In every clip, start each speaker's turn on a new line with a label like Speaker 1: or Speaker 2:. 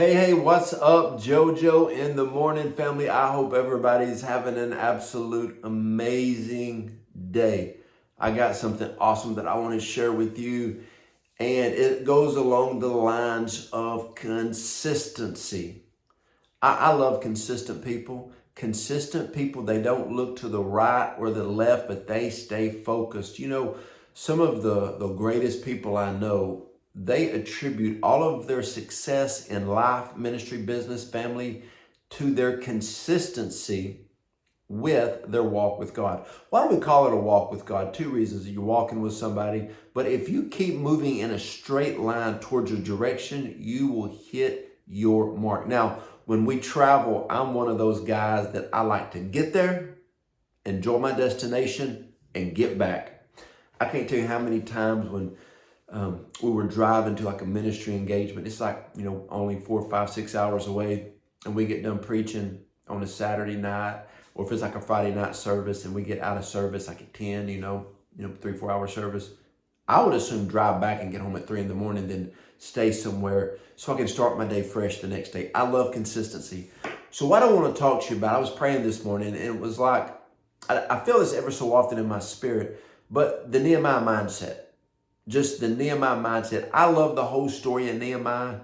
Speaker 1: Hey, what's up, Joe Joe in the morning, family? I hope everybody's having an absolute amazing day. I got something awesome that I want to share with you, and it goes along the lines of consistency. I love consistent people. Consistent people, they don't look to the right or the left, but they stay focused. Some of the greatest people I know, they attribute all of their success in life, ministry, business, family to their consistency with their walk with God. Why do we call it a walk with God? Two reasons. You're walking with somebody, but if you keep moving in a straight line towards a direction, you will hit your mark. Now, when we travel, I'm one of those guys that I like to get there, enjoy my destination, and get back. I can't tell you how many times when we were driving to like a ministry engagement, it's like, only 4, 5, 6 hours away, and we get done preaching on a Saturday night, or if it's like a Friday night service and we get out of service like at 10, 3, 4 hour service, I would assume drive back and get home at 3 in the morning, then stay somewhere so I can start my day fresh the next day. I love consistency. So what I want to talk to you about, I was praying this morning, and it was like, I feel this ever so often in my spirit, but the Nehemiah mindset, just the Nehemiah mindset. I love the whole story of Nehemiah,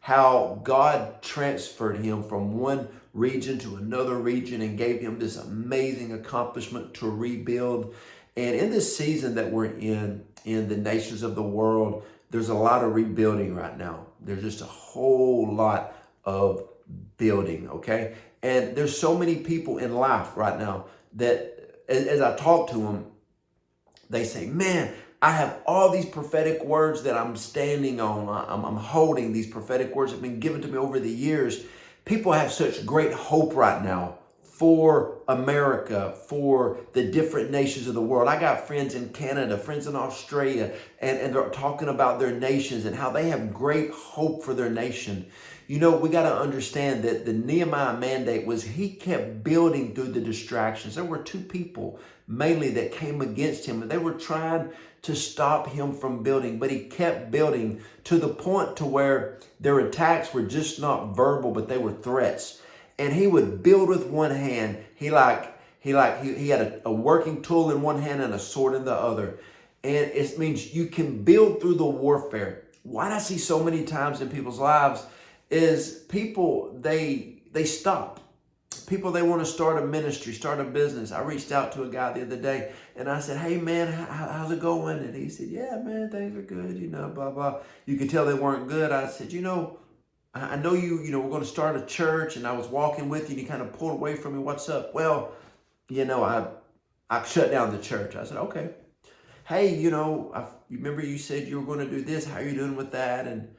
Speaker 1: how God transferred him from one region to another region and gave him this amazing accomplishment to rebuild. And in this season that we're in the nations of the world, there's a lot of rebuilding right now. There's just a whole lot of building, okay? And there's so many people in life right now that as I talk to them, they say, man, I have all these prophetic words that I'm standing on. I'm holding these prophetic words that have been given to me over the years. People have such great hope right now for America, for the different nations of the world. I got friends in Canada, friends in Australia, and they're talking about their nations and how they have great hope for their nation. We got to understand that the Nehemiah mandate was he kept building through the distractions. There were two people mainly that came against him, and they were trying to stop him from building, but he kept building to the point to where their attacks were just not verbal, but they were threats. And he would build with one hand. He had a working tool in one hand and a sword in the other. And it means you can build through the warfare. What I see so many times in people's lives is people, they stop. People, they want to start a ministry, start a business. I reached out to a guy the other day and I said, hey man, how's it going? And he said, yeah, man, things are good, blah, blah. You could tell they weren't good. I said, I know we're going to start a church, and I was walking with you and you kind of pulled away from me. What's up? Well, I shut down the church. I said, okay. Hey, you remember you said you were going to do this. How are you doing with that? And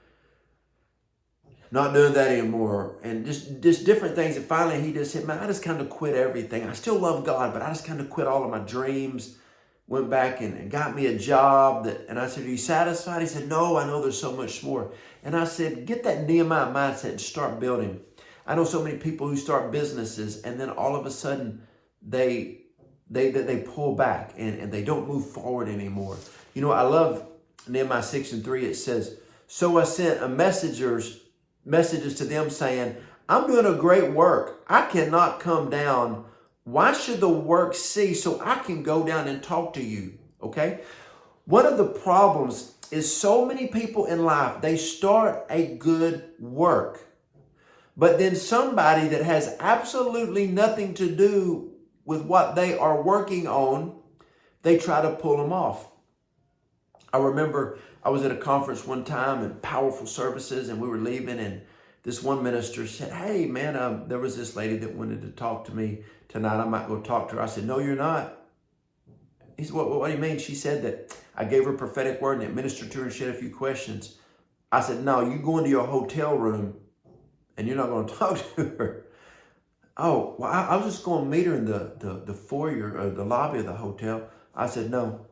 Speaker 1: not doing that anymore. And just different things. And finally he just said, man, I just kind of quit everything. I still love God, but I just kind of quit all of my dreams. Went back and got me a job. And I said, are you satisfied? He said, no, I know there's so much more. And I said, get that Nehemiah mindset and start building. I know so many people who start businesses and then all of a sudden they pull back and they don't move forward anymore. I love Nehemiah 6:3. It says, so I sent messages to them saying, I'm doing a great work. I cannot come down. Why should the work cease so I can go down and talk to you? Okay. One of the problems is so many people in life, they start a good work, but then somebody that has absolutely nothing to do with what they are working on, they try to pull them off. I remember I was at a conference one time and powerful services, and we were leaving, and this one minister said, hey man, there was this lady that wanted to talk to me tonight. I might go talk to her. I said, no, you're not. He said, what do you mean? She said that I gave her a prophetic word and it ministered to her and she had a few questions. I said, no, you go into your hotel room and you're not going to talk to her. Oh, well, I was just going to meet her in the foyer or the lobby of the hotel. I said, no,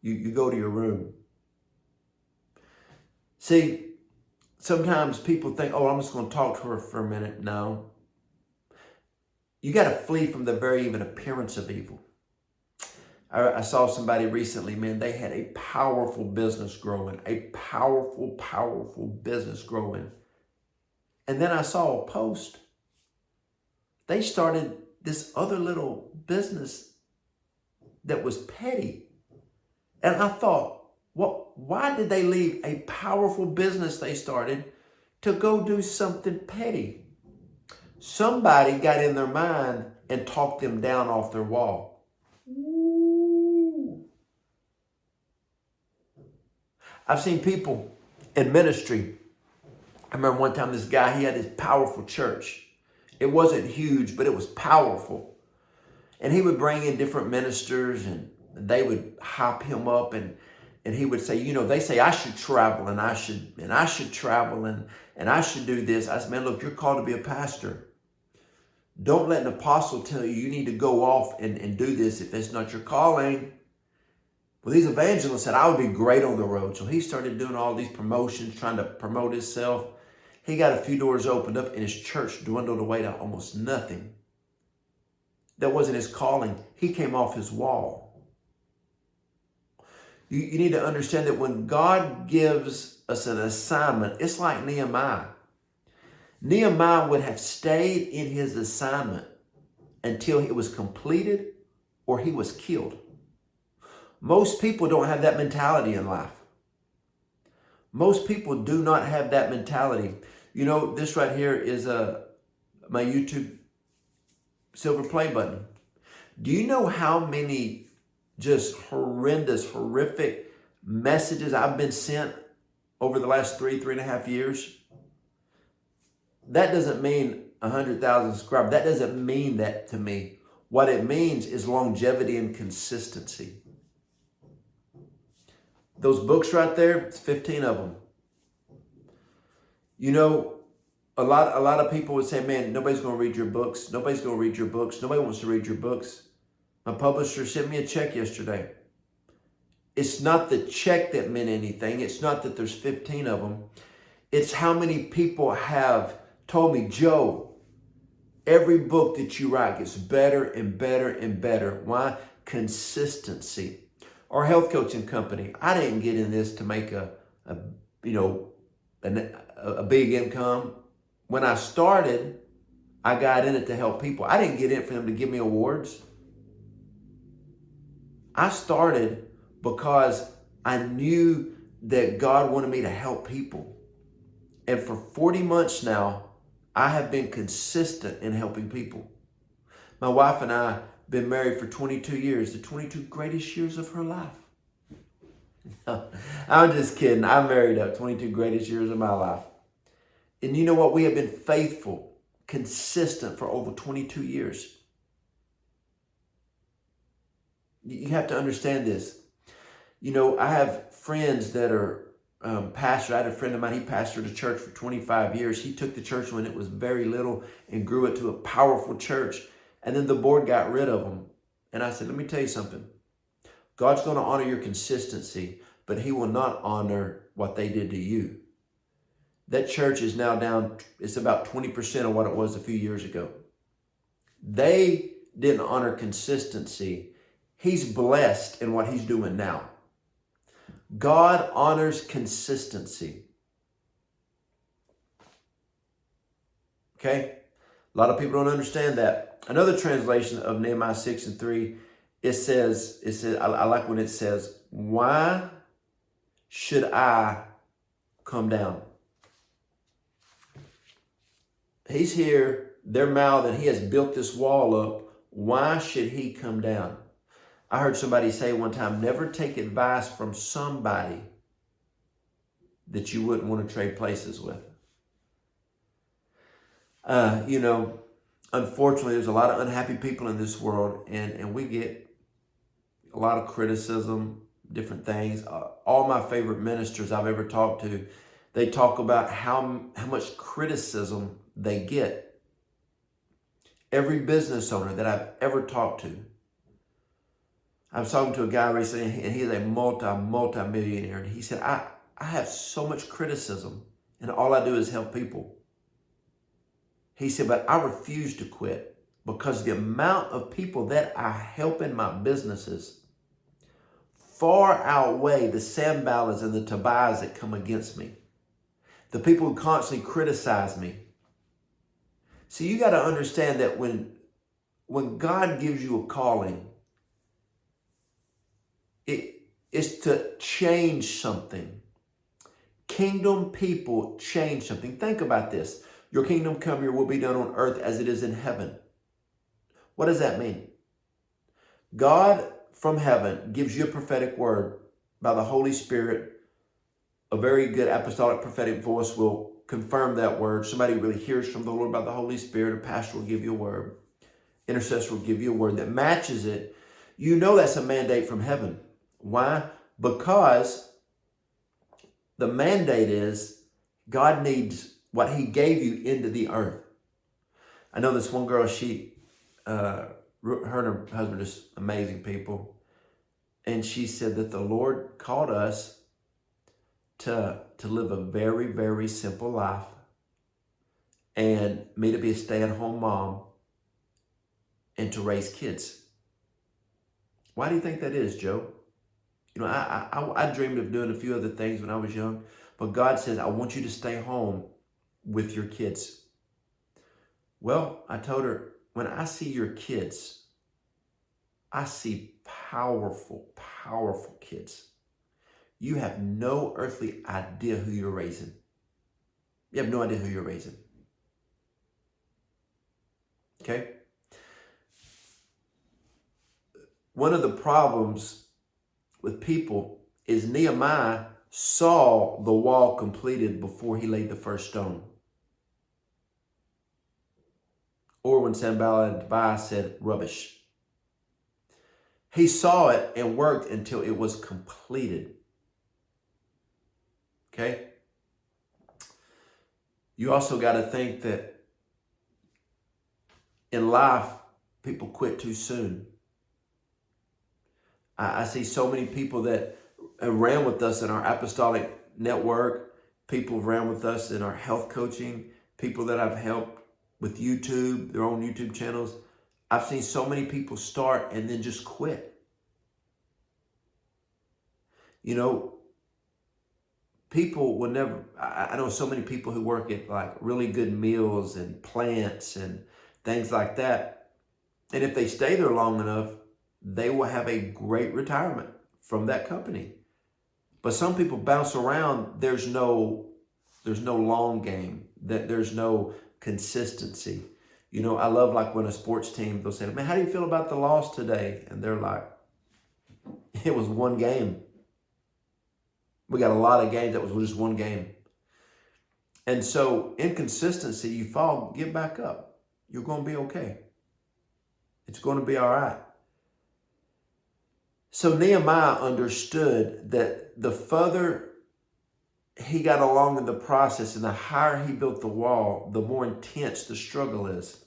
Speaker 1: you go to your room. See, sometimes people think, oh, I'm just going to talk to her for a minute. No. You got to flee from the very even appearance of evil. I saw somebody recently, man, they had a powerful business growing, a powerful, powerful business growing. And then I saw a post. They started this other little business that was petty. And I thought, why did they leave a powerful business they started to go do something petty? Somebody got in their mind and talked them down off their wall. Ooh. I've seen people in ministry. I remember one time this guy, he had this powerful church. It wasn't huge, but it was powerful. And he would bring in different ministers and they would hype him up and he would say, you know, they say I should travel and I should travel and I should do this. I said, man, look, you're called to be a pastor. Don't let an apostle tell you need to go off and do this if it's not your calling. Well, these evangelists said, I would be great on the road. So he started doing all these promotions, trying to promote himself. He got a few doors opened up and his church dwindled away to almost nothing. That wasn't his calling. He came off his wall. You need to understand that when God gives us an assignment, it's like Nehemiah. Nehemiah would have stayed in his assignment until it was completed or he was killed. Most people don't have that mentality in life. Most people do not have that mentality. You know, this right here is my YouTube silver play button. Do you know how many just horrendous, horrific messages I've been sent over the last 3.5 years? That doesn't mean 100,000 subscribers. That doesn't mean that to me. What it means is longevity and consistency. Those books right there, it's 15 of them. You know, a lot of people would say, man, nobody's going to read your books. Nobody's going to read your books. Nobody wants to read your books. My publisher sent me a check yesterday. It's not the check that meant anything. It's not that there's 15 of them. It's how many people have told me, Joe, every book that you write gets better and better and better. Why? Consistency. Our health coaching company, I didn't get in this to make a big income. When I started, I got in it to help people. I didn't get in it for them to give me awards. I started because I knew that God wanted me to help people. And for 40 months now, I have been consistent in helping people. My wife and I have been married for 22 years, the 22 greatest years of her life. I'm just kidding. I married up 22 greatest years of my life. And you know what? We have been faithful, consistent for over 22 years. You have to understand this. You know, I have friends that are pastors. I had a friend of mine, he pastored a church for 25 years. He took the church when it was very little and grew it to a powerful church. And then the board got rid of him. And I said, let me tell you something. God's going to honor your consistency, but he will not honor what they did to you. That church is now down, it's about 20% of what it was a few years ago. They didn't honor consistency. He's blessed in what he's doing now. God honors consistency. Okay? A lot of people don't understand that. Another translation of Nehemiah 6:3, it says, I like when it says, why should I come down? He's here, they're mouthing, he has built this wall up. Why should he come down? I heard somebody say one time, never take advice from somebody that you wouldn't want to trade places with. Unfortunately, there's a lot of unhappy people in this world, and we get a lot of criticism, different things. All my favorite ministers I've ever talked to, they talk about how much criticism they get. Every business owner that I've ever talked to, I was talking to a guy recently, and he's a multi-millionaire. And he said, I have so much criticism, and all I do is help people. He said, but I refuse to quit because the amount of people that I help in my businesses, far outweigh the Sanballats and the Tobias that come against me. The people who constantly criticize me. See, you got to understand that when God gives you a calling, it's to change something. Kingdom people change something. Think about this. Your kingdom come, your will be done on earth as it is in heaven. What does that mean? God from heaven gives you a prophetic word by the Holy Spirit. A very good apostolic prophetic voice will confirm that word. Somebody really hears from the Lord by the Holy Spirit. A pastor will give you a word. Intercessor will give you a word that matches it. You know that's a mandate from heaven. Why? Because the mandate is God needs what he gave you into the earth. I know this one girl, her and her husband are just amazing people. And she said that the Lord called us to live a very, very simple life, and me to be a stay-at-home mom and to raise kids. Why do you think that is, Joe? You know, I dreamed of doing a few other things when I was young, but God says, I want you to stay home with your kids. Well, I told her, when I see your kids, I see powerful, powerful kids. You have no earthly idea who you're raising. You have no idea who you're raising. Okay? One of the problems with people is Nehemiah saw the wall completed before he laid the first stone. Or when Sanballat and Tobiah said rubbish. He saw it and worked until it was completed. Okay? You also got to think that in life, people quit too soon. I see so many people that have ran with us in our apostolic network, people have ran with us in our health coaching, people that I've helped with YouTube, their own YouTube channels. I've seen so many people start and then just quit. You know, people will never, I know so many people who work at like really good meals and plants and things like that. And if they stay there long enough, they will have a great retirement from that company. But some people bounce around. There's no long game. There's no consistency. You know, I love like when a sports team, they'll say, man, how do you feel about the loss today? And they're like, it was one game. We got a lot of games that was just one game. And so inconsistency, you fall, get back up. You're going to be okay. It's going to be all right. So Nehemiah understood that the further he got along in the process and the higher he built the wall, the more intense the struggle is.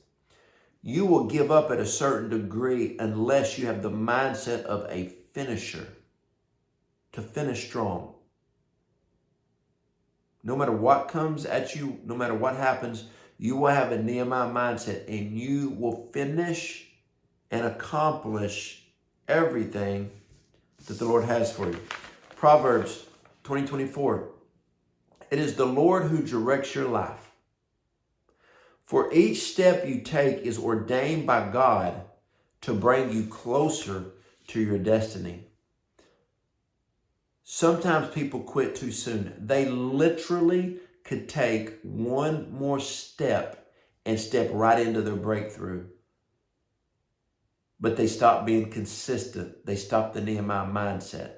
Speaker 1: You will give up at a certain degree unless you have the mindset of a finisher, to finish strong. No matter what comes at you, no matter what happens, you will have a Nehemiah mindset and you will finish and accomplish everything that the Lord has for you. Proverbs 20:24. It is the Lord who directs your life. For each step you take is ordained by God to bring you closer to your destiny. Sometimes people quit too soon. They literally could take one more step and step right into their breakthrough. But they stopped being consistent. They stopped the Nehemiah mindset.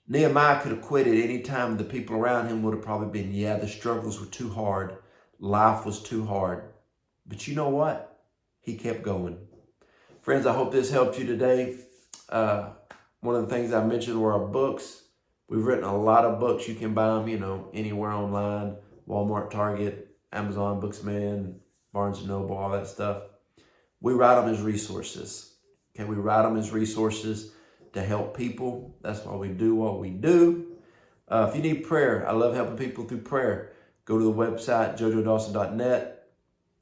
Speaker 1: Nehemiah could have quit at any time. The people around him would have probably been, yeah, the struggles were too hard. Life was too hard. But you know what? He kept going. Friends, I hope this helped you today. One of the things I mentioned were our books. We've written a lot of books. You can buy them, anywhere online. Walmart, Target, Amazon, Booksman, Barnes & Noble, all that stuff. We write them as resources. Okay, we write them as resources to help people. That's why we do what we do. If you need prayer, I love helping people through prayer. Go to the website, jojoedawson.net.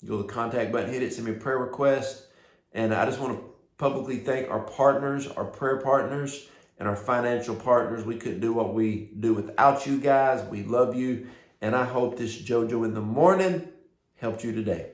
Speaker 1: Go to the contact button, hit it, send me a prayer request. And I just want to publicly thank our partners, our prayer partners, and our financial partners. We couldn't do what we do without you guys. We love you. And I hope this JoJo in the Morning helped you today.